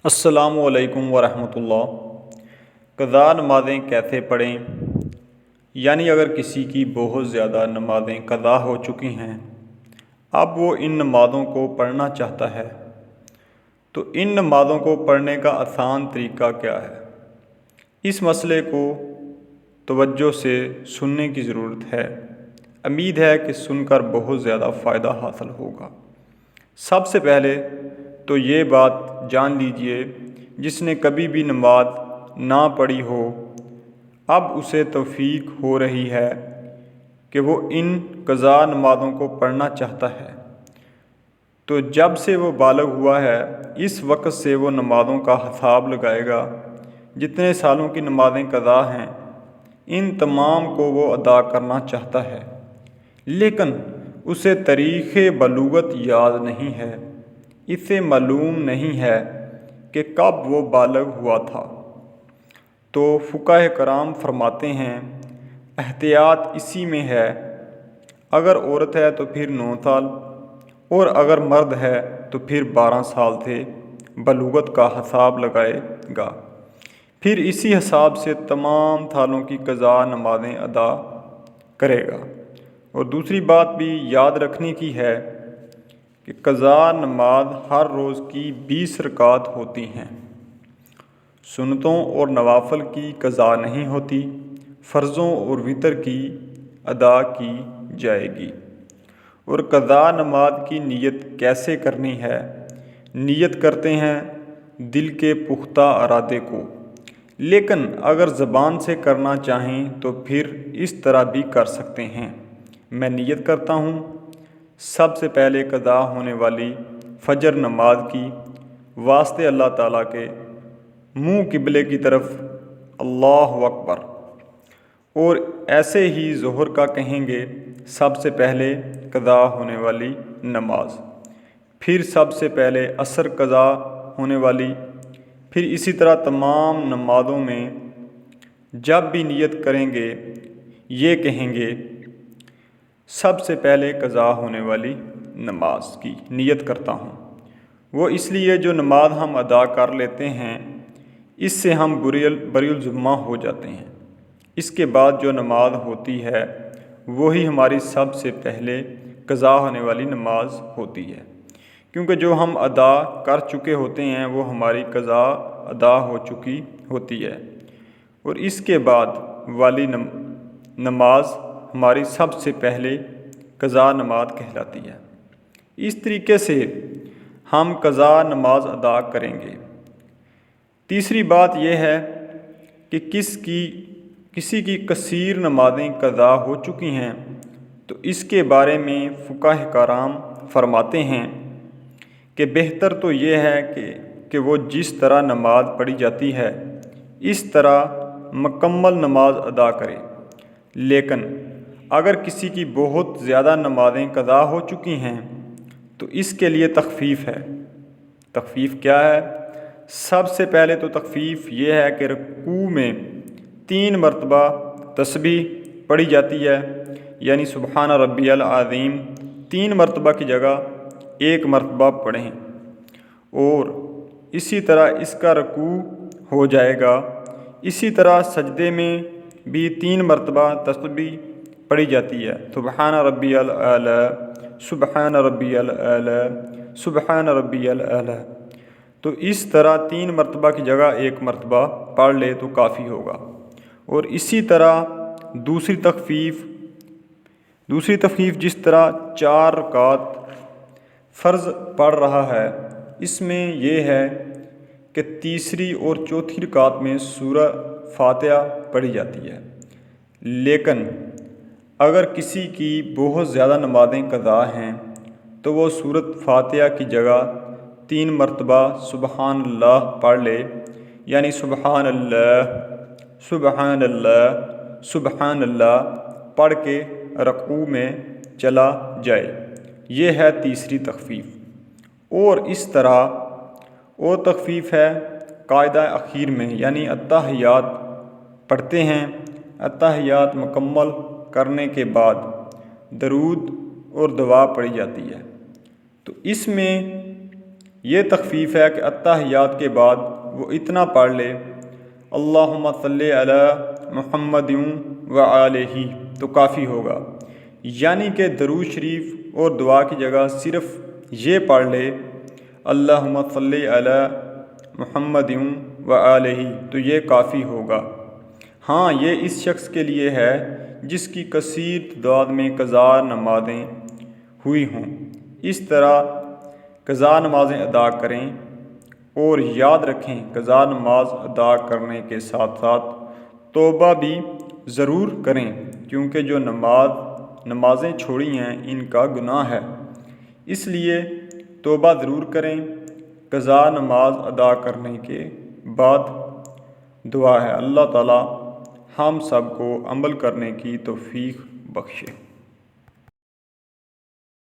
السلام علیکم ورحمۃ اللہ۔ قضا نمازیں کیسے پڑھیں؟ یعنی اگر کسی کی بہت زیادہ نمازیں قضا ہو چکی ہیں، اب وہ ان نمازوں کو پڑھنا چاہتا ہے، تو ان نمازوں کو پڑھنے کا آسان طریقہ کیا ہے؟ اس مسئلے کو توجہ سے سننے کی ضرورت ہے۔ امید ہے کہ سن کر بہت زیادہ فائدہ حاصل ہوگا۔ سب سے پہلے تو یہ بات جان لیجئے، جس نے کبھی بھی نماز نہ پڑھی ہو، اب اسے توفیق ہو رہی ہے کہ وہ ان قضا نمازوں کو پڑھنا چاہتا ہے، تو جب سے وہ بالغ ہوا ہے اس وقت سے وہ نمازوں کا حساب لگائے گا۔ جتنے سالوں کی نمازیں قضا ہیں ان تمام کو وہ ادا کرنا چاہتا ہے، لیکن اسے تاریخ بلوغت یاد نہیں ہے، اسے معلوم نہیں ہے کہ کب وہ بالغ ہوا تھا۔ تو فقہاء کرام فرماتے ہیں احتیاط اسی میں ہے، اگر عورت ہے تو پھر 9 سال، اور اگر مرد ہے تو پھر 12 سال سے بلوغت کا حساب لگائے گا، پھر اسی حساب سے تمام سالوں کی قضا نمازیں ادا کرے گا۔ اور دوسری بات بھی یاد رکھنے کی ہے کہ قضا نماز ہر روز کی 20 رکعت ہوتی ہیں، سنتوں اور نوافل کی قضا نہیں ہوتی، فرضوں اور وتر کی ادا کی جائے گی۔ اور قضا نماز کی نیت کیسے کرنی ہے؟ نیت کرتے ہیں دل کے پختہ ارادے کو، لیکن اگر زبان سے کرنا چاہیں تو پھر اس طرح بھی کر سکتے ہیں۔ میں نیت کرتا ہوں سب سے پہلے قضا ہونے والی فجر نماز کی واسطے اللہ تعالیٰ کے منہ قبلے کی طرف اللہ اکبر، اور ایسے ہی ظہر کا کہیں گے سب سے پہلے قضا ہونے والی نماز، پھر سب سے پہلے عصر قضا ہونے والی، پھر اسی طرح تمام نمازوں میں جب بھی نیت کریں گے یہ کہیں گے سب سے پہلے قضا ہونے والی نماز کی نیت کرتا ہوں۔ وہ اس لیے جو نماز ہم ادا کر لیتے ہیں اس سے ہم بری الذمہ ہو جاتے ہیں، اس کے بعد جو نماز ہوتی ہے وہی ہماری سب سے پہلے قضا ہونے والی نماز ہوتی ہے، کیونکہ جو ہم ادا کر چکے ہوتے ہیں وہ ہماری قضا ادا ہو چکی ہوتی ہے، اور اس کے بعد والی نماز ہماری سب سے پہلے قضا نماز کہلاتی ہے۔ اس طریقے سے ہم قضا نماز ادا کریں گے۔ تیسری بات یہ ہے کہ کسی کی کثیر نمازیں قضا ہو چکی ہیں تو اس کے بارے میں فقہاء کرام فرماتے ہیں کہ بہتر تو یہ ہے کہ وہ جس طرح نماز پڑھی جاتی ہے اس طرح مکمل نماز ادا کرے، لیکن اگر کسی کی بہت زیادہ نمازیں قضا ہو چکی ہیں تو اس کے لیے تخفیف ہے۔ تخفیف کیا ہے؟ سب سے پہلے تو تخفیف یہ ہے کہ رکوع میں 3 مرتبہ تسبیح پڑھی جاتی ہے، یعنی سبحان ربی العظیم 3 مرتبہ کی جگہ 1 مرتبہ پڑھیں، اور اسی طرح اس کا رکوع ہو جائے گا۔ اسی طرح سجدے میں بھی 3 مرتبہ تسبیح پڑھی جاتی ہے، سبحان ربی الاعلی، سبحان ربی الاعلی، سبحان ربی الاعلی۔ تو اس طرح 3 مرتبہ کی جگہ 1 مرتبہ پڑھ لے تو کافی ہوگا۔ اور اسی طرح دوسری تخفیف جس طرح 4 رکعت فرض پڑھ رہا ہے، اس میں یہ ہے کہ تیسری اور چوتھی رکعت میں سورہ فاتحہ پڑھی جاتی ہے، لیکن اگر کسی کی بہت زیادہ نمازیں قضا ہیں تو وہ سورۃ فاتحہ کی جگہ 3 مرتبہ سبحان اللہ پڑھ لے، یعنی سبحان اللہ، سبحان اللہ، سبحان اللہ پڑھ کے رکوع میں چلا جائے۔ یہ ہے تیسری تخفیف۔ اور اس طرح اور تخفیف ہے قاعدہ اخیر میں، یعنی التحیات پڑھتے ہیں، التحیات مکمل کرنے کے بعد درود اور دعا پڑھی جاتی ہے، تو اس میں یہ تخفیف ہے کہ اتحیات کے بعد وہ اتنا پڑھ لے اللہم صلی علی محمد و آلہ تو کافی ہوگا، یعنی کہ درود شریف اور دعا کی جگہ صرف یہ پڑھ لے اللہم صلی علی محمد و آلہ تو یہ کافی ہوگا۔ ہاں، یہ اس شخص کے لیے ہے جس کی کثیر تعداد میں قضا نمازیں ہوئی ہوں۔ اس طرح قضا نمازیں ادا کریں اور یاد رکھیں قضا نماز ادا کرنے کے ساتھ ساتھ توبہ بھی ضرور کریں، کیونکہ جو نمازیں چھوڑی ہیں ان کا گناہ ہے، اس لیے توبہ ضرور کریں۔ قضا نماز ادا کرنے کے بعد دعا ہے اللہ تعالی ہم سب کو عمل کرنے کی توفیق بخشے۔